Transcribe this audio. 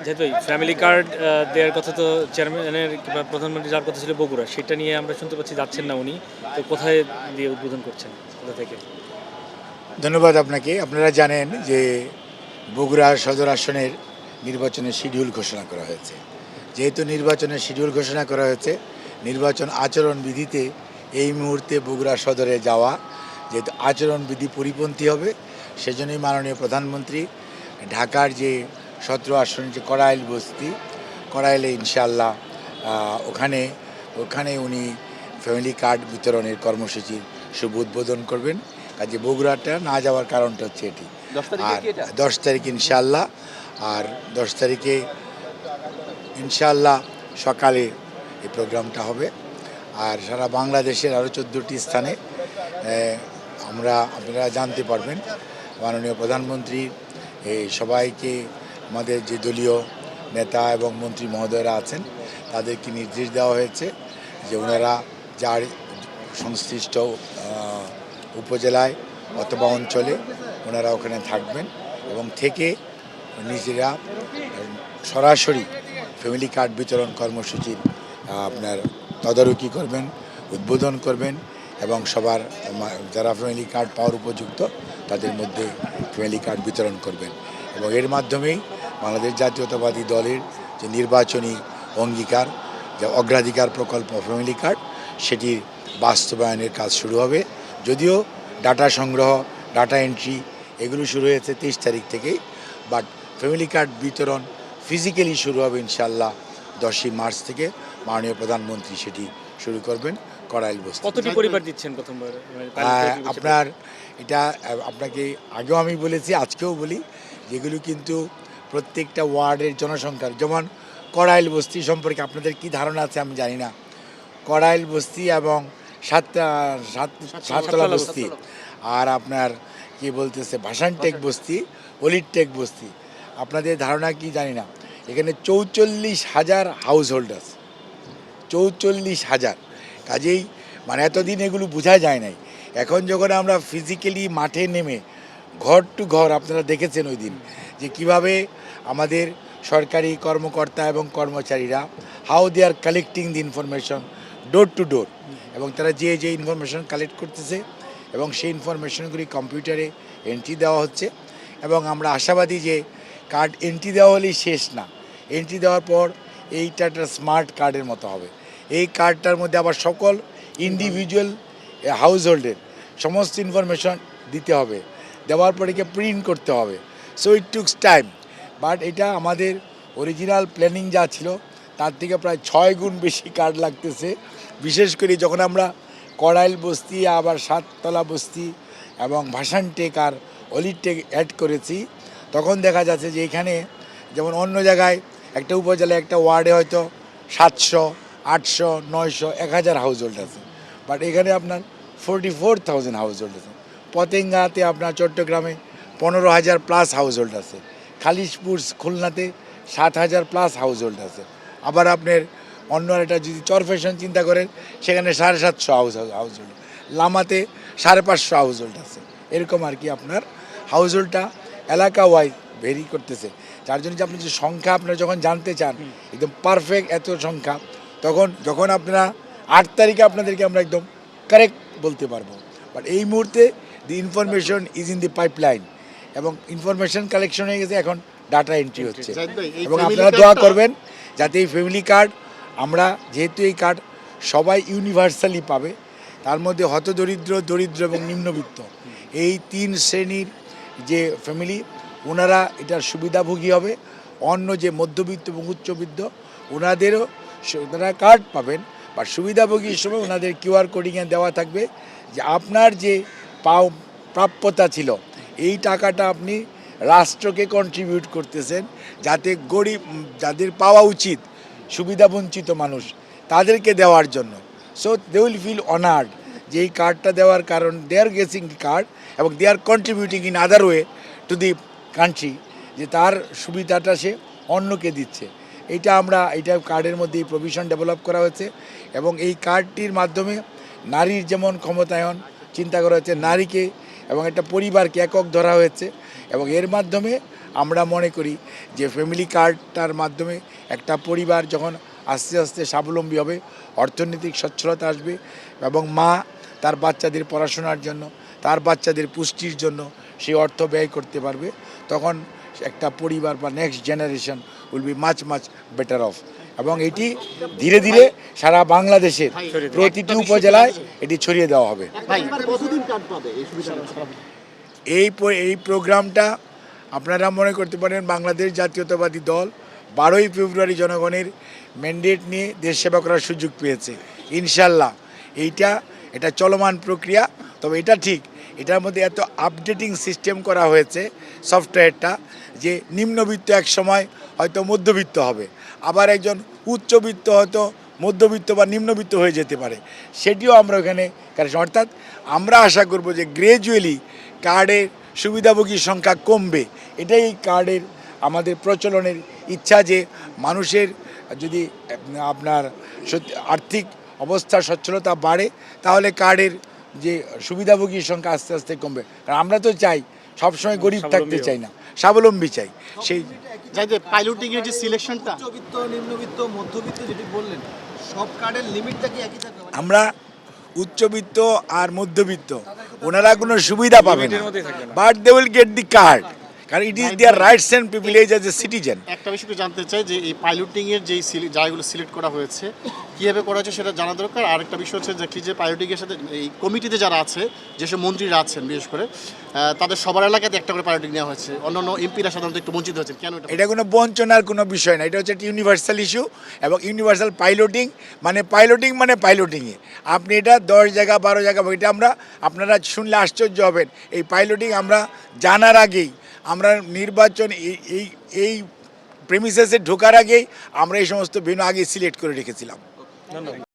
যেহেতু family card দেওয়ার কথা তো চেয়ারম্যানের কিংবা প্রধানমন্ত্রী যার কথা ছিল বগুড়া, সেটা নিয়ে আমরা শুনতে পাচ্ছি যাচ্ছেন না উনি। তো কোথায় দিয়ে উদ্বোধন করছেন, কোথা থেকে? ধন্যবাদ আপনাকে। আপনারা জানেন যে বগুড়া সদর আসনের নির্বাচনের শিডিউল ঘোষণা করা হয়েছে। যেহেতু নির্বাচনের শিডিউল ঘোষণা করা হয়েছে, নির্বাচন আচরণবিধিতে এই মুহূর্তে বগুড়া সদরে যাওয়া যেহেতু আচরণবিধি পরিপন্থী হবে, সেজন্যই মাননীয় প্রধানমন্ত্রী ঢাকার যে 17 আসনের যে কড়াইল বস্তি, কড়াইলে ইনশাআল্লাহ ওখানে ওখানে উনি ফ্যামিলি কার্ড বিতরণের কর্মসূচির শুভ উদ্বোধন করবেন। কাজে বগুড়াটা না যাওয়ার কারণটা হচ্ছে এটি। আর 10 তারিখ ইনশাআল্লাহ, আর 10 তারিখে ইনশাআল্লাহ সকালে এই প্রোগ্রামটা হবে। আর সারা বাংলাদেশের আরও 14টি স্থানে আপনারা জানতে পারবেন মাননীয় প্রধানমন্ত্রী এই সবাইকে, আমাদের যে দলীয় নেতা এবং মন্ত্রী মহোদয়রা আছেন তাদেরকে নির্দেশ দেওয়া হয়েছে যে ওনারা যার সংশ্লিষ্ট উপজেলায় অথবা অঞ্চলে ওনারা ওখানে থাকবেন এবং থেকে নিজেরা সরাসরি ফ্যামিলি কার্ড বিতরণ কর্মসূচির আপনার তদারকি করবেন, উদ্বোধন করবেন এবং সবার যারা ফ্যামিলি কার্ড পাওয়ার উপযুক্ত তাদের মধ্যে ফ্যামিলি কার্ড বিতরণ করবেন। এবং এর মাধ্যমেই বাংলাদেশ জাতীয়তাবাদী দলের যে নির্বাচনী অঙ্গীকার, যে অগ্রাধিকার প্রকল্প ফ্যামিলি কার্ড, সেটির বাস্তবায়নের কাজ শুরু হবে। যদিও ডাটা সংগ্রহ, ডাটা এন্ট্রি এগুলো শুরু হয়েছে 23 তারিখ থেকেই, বাট ফ্যামিলি কার্ড বিতরণ ফিজিক্যালি শুরু হবে ইনশাআল্লাহ 10ই মার্চ থেকে। মাননীয় প্রধানমন্ত্রী সেটি শুরু করবেন কড়াইল বস্তি। কতটি পরিবার দিচ্ছেন প্রথমবার? আপনার এটা আপনাকে আগেও আমি বলেছি, আজকেও বলি, যেগুলো কিন্তু প্রত্যেকটা ওয়ার্ডের জনসংখ্যার, যেমন কড়াইল বস্তি সম্পর্কে আপনাদের কি ধারণা আছে আমি জানি না। কড়াইল বস্তি এবং সাততলা বস্তি, আর আপনার কি বলতেছে ভাসানটেক বস্তি, অলিরটেক বস্তি, আপনাদের ধারণা কি জানি না। এখানে 44,000 হাউস হোল্ড আছে, 44,000। কাজেই মানে এতদিন এগুলো বোঝা যায় নাই। এখন যখন আমরা ফিজিক্যালি মাঠে নেমে ঘর টু ঘর, আপনারা দেখেছেন ওই দিন যে কিভাবে আমাদের সরকারি কর্মকর্তা এবং কর্মচারীরা how they are collecting the information door to door, এবং তারা যে ইনফরমেশন কালেক্ট করতেছে এবং সেই ইনফরমেশনগুলি কম্পিউটারে এন্ট্রি দেওয়া হচ্ছে। এবং আমরা আশাবাদী যে কার্ড এন্ট্রি দেওয়া হলেই শেষ না, এন্ট্রি দেওয়ার পর এইটা একটা স্মার্ট কার্ডের মতো হবে। এই কার্ডটার মধ্যে আবার সকল ইন্ডিভিজুয়াল হাউস হোল্ডের সমস্ত ইনফরমেশন দিতে হবে, দেওয়ার পরে কি প্রিন্ট করতে হবে। সো ইট টুকস টাইম, বাট এটা আমাদের অরিজিনাল প্ল্যানিং যা ছিল তার থেকে প্রায় 6 গুণ বেশি কার্ড লাগতেছে। বিশেষ করে যখন আমরা কড়াইল বস্তি, আবার সাততলা বস্তি এবং ভাসানটেক আর অলিরটেক অ্যাড করেছি, তখন দেখা যাচ্ছে যে এখানে যেমন অন্য জায়গায় একটা উপজেলায় একটা ওয়ার্ডে হয়তো 700, 800, 900, 1000 হাউস হোল্ড আছে, বাট এখানে আপনার 44,000 হাউস হোল্ড আছে। পতেঙ্গাতে আপনার চট্টগ্রামে 15,000 প্লাস হাউস হোল্ড আছে। খালিশপুর খুলনাতে 7,000 প্লাস হাউস হোল্ড আছে। আবার আপনার অন্য একটা যদি চরফ্যাশন চিন্তা করেন, সেখানে 750 হাউস হোল্ড, লামাতে 550 হাউস হোল্ড আছে। এরকম আর কি আপনার হাউস হোল্ডটা এলাকা ওয়াইজ ভেরি করতেছে। যার জন্য যে আপনি যে সংখ্যা আপনারা যখন জানতে চান একদম পারফেক্ট এত সংখ্যা, যখন আপনারা 8 তারিখে আপনাদেরকে আমরা একদম কারেক্ট বলতে পারবো। বাট এই মুহূর্তে the information is in the pipeline, এবং ইনফরমেশন কালেকশন হয়ে গেছে, এখন ডাটা এন্ট্রি হচ্ছে। এবং আপনারা দোয়া করবেন যাতে এই ফ্যামিলি কার্ড, আমরা যেহেতু এই কার্ড সবাই ইউনিভার্সালি পাবে, তার মধ্যে হতদরিদ্র, দরিদ্র এবং নিম্নবিত্ত এই 3 শ্রেণীর যে ফ্যামিলি, ওনারা এটার সুবিধাভোগী হবে। অন্য যে মধ্যবিত্ত এবং উচ্চবিত্ত ওনাদেরও ওনারা কার্ড পাবেন, বা সুবিধাভোগীর সময় ওনাদের কিউআর কোডিংয়ে দেওয়া থাকবে যে আপনার যে প্রাপ্যতা ছিল এই টাকাটা আপনি রাষ্ট্রকে কন্ট্রিবিউট করতেছেন, যাতে গরিব, যাদের পাওয়া উচিত সুবিধাবঞ্চিত মানুষ, তাদেরকে দেওয়ার জন্য। So they will feel honoured যে এই কার্ডটা দেওয়ার কারণ দে আর গেটিং কার্ড, এবং they are contributing in other way to the country, যে তার সুবিধাটা সে অন্যকে দিচ্ছে। এইটা কার্ডের মধ্যে এই প্রভিশন ডেভেলপ করা হয়েছে। এবং এই কার্ডটির মাধ্যমে নারীর যেমন ক্ষমতায়ন চিন্তা করা হয়েছে, নারীকে এবং একটা পরিবারকে একক ধরা হয়েছে, এবং এর মাধ্যমে আমরা মনে করি যে ফ্যামিলি কার্ডটার মাধ্যমে একটা পরিবার যখন আস্তে আস্তে স্বাবলম্বী হবে, অর্থনৈতিক সচ্ছলতা আসবে এবং মা তার বাচ্চাদের পড়াশোনার জন্য, তার বাচ্চাদের পুষ্টির জন্য সেই অর্থ ব্যয় করতে পারবে, তখন একটা পরিবার বা next generation will be much much better of. এবং এটি ধীরে ধীরে সারা বাংলাদেশের প্রতিটি উপজেলায় এটি ছড়িয়ে দেওয়া হবে। এই প্রোগ্রামটা আপনারা মনে করতে পারেন বাংলাদেশ জাতীয়তাবাদী দল 12ই ফেব্রুয়ারি জনগণের ম্যান্ডেট নিয়ে দেশ সেবা করার সুযোগ পেয়েছে। ইনশাল্লাহ এটা চলমান প্রক্রিয়া। তবে এটা ঠিক, এটার মধ্যে এত আপডেটিং সিস্টেম করা হয়েছে সফটওয়্যারটা, যে নিম্নবিত্ত এক সময় হয়তো মধ্যবিত্ত হবে, আবার একজন উচ্চবিত্ত হয়তো মধ্যবিত্ত বা নিম্নবিত্ত হয়ে যেতে পারে, সেটিও আমরা ওখানে অর্থাৎ আমরা আশা করব যে গ্র্যাজুয়ালি কার্ডের সুবিধাভোগীর সংখ্যা কমবে। এটাই কার্ডের আমাদের প্রচলনের ইচ্ছা, যে মানুষের যদি আপনার আর্থিক অবস্থা সচ্ছলতা বাড়ে তাহলে কার্ডের যে সুবিধাভোগীর সংখ্যা আস্তে আস্তে কমবে। কারণ আমরা তো চাই সবসময় গরিব থাকতে চাই না, স্বাবলম্বী চাই। সেই পাইলটিং এর যে সিলেকশনটা, উচ্চবিত্ত, নিম্নবিত্ত, মধ্যবিত্ত যেটি বললেন, সব কার্ডের লিমিটটা কি একই থাকবে? আমরা উচ্চবিত্ত আর মধ্যবিত্ত ওনারা কোনো সুবিধা পাবে না, but they will get the card, কারণ it is their rights and privilege as a citizen. একটা বিষয় একটু জানতে চাই যে এই পাইলটিং এর যেই জায়গাগুলো সিলেক্ট করা হয়েছে কীভাবে করা হয়েছে সেটা জানা দরকার। আর একটা বিষয় হচ্ছে যে কি যে পাইলটিং এর সাথে এই কমিটিতে যারা আছে, যেসব মন্ত্রীরা আছেন বিশেষ করে, তাদের সবার এলাকাতে একটা করে পাইলটিং নেওয়া হয়েছে, অন্যান্য এমপিরা সাধারণত একটু বঞ্চিত হয়েছে, কেন এটা কোনো বঞ্চনার কোনো বিষয় না, এটা হচ্ছে একটা ইউনিভার্সাল ইস্যু। এবং ইউনিভার্সাল পাইলটিং মানে পাইলটিংয়ে আপনি এটা 10 জায়গা 12 জায়গা, এটা আপনারা শুনলে আশ্চর্য হবেন। এই পাইলটিং আমরা জানার আগেই, আমরা নির্বাচন এই প্রেমিসেসে ঢোকার আগেই আমরা এই সমস্ত ভেন্যু আগে সিলেক্ট করে রেখেছিলাম। ধন্যবাদ।